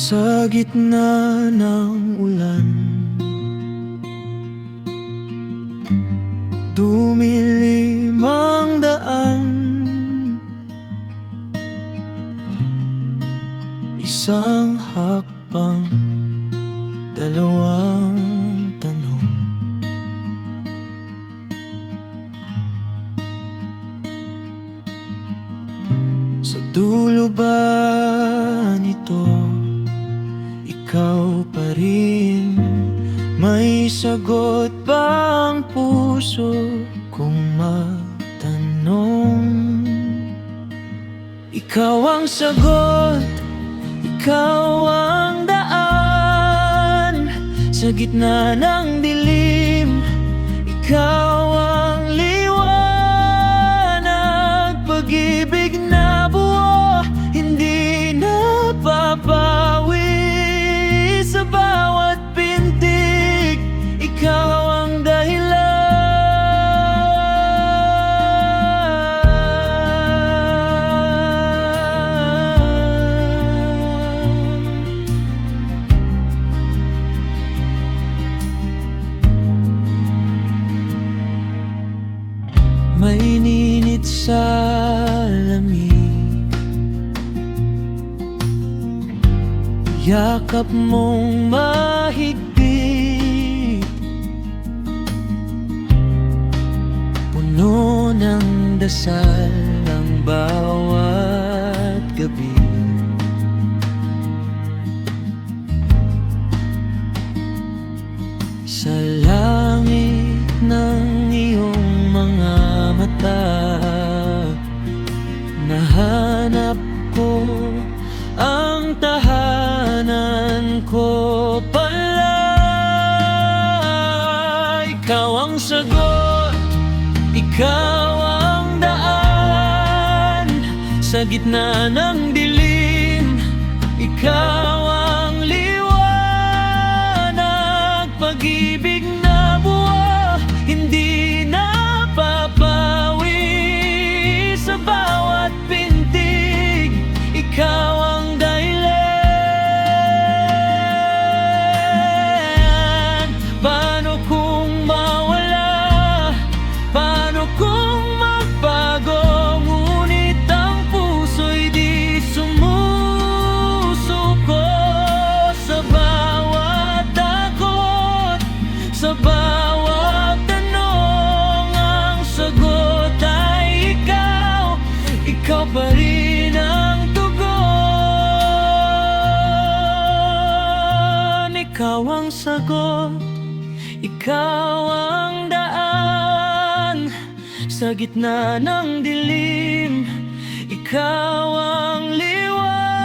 Sa gitna ng ulan, dumilim ang daan. Isang hakbang, dalawang tanong. Sa dulo ba nito, ikaw pa rin? May sagot ba ang puso kung magtanong? Ikaw ang sagot, ikaw ang daan. Sa gitna ng dilim, ikaw ang liwanag. Pag-ibig na buo, hindi napapawi. Sa bawat pintig, ikaw ang dahilan. May ninit sa lamig, yakap mong mahigpit, puno ng dasal ang bawat gabi. Sa langit ng iyong mga mata, nahanap ko ang tahanan ko pala. Ikaw ang sagot, ikaw ang daan. Sa gitna ng dilim, ikaw ang liwanag. Pag-ibig na buo, hindi napapawi. Sa bawat pintig, ikaw ang dahilan. Paano kung mawala? Paano kung magbago? Ngunit ang puso'y di sumusuko. Sa bawat takot, sa bawat tanong, ang sagot ay ikaw. Ikaw pa rin ang tugon. Ikaw ang sagot, ikaw ang daan. Sa gitna ng dilim, ikaw ang liwanag.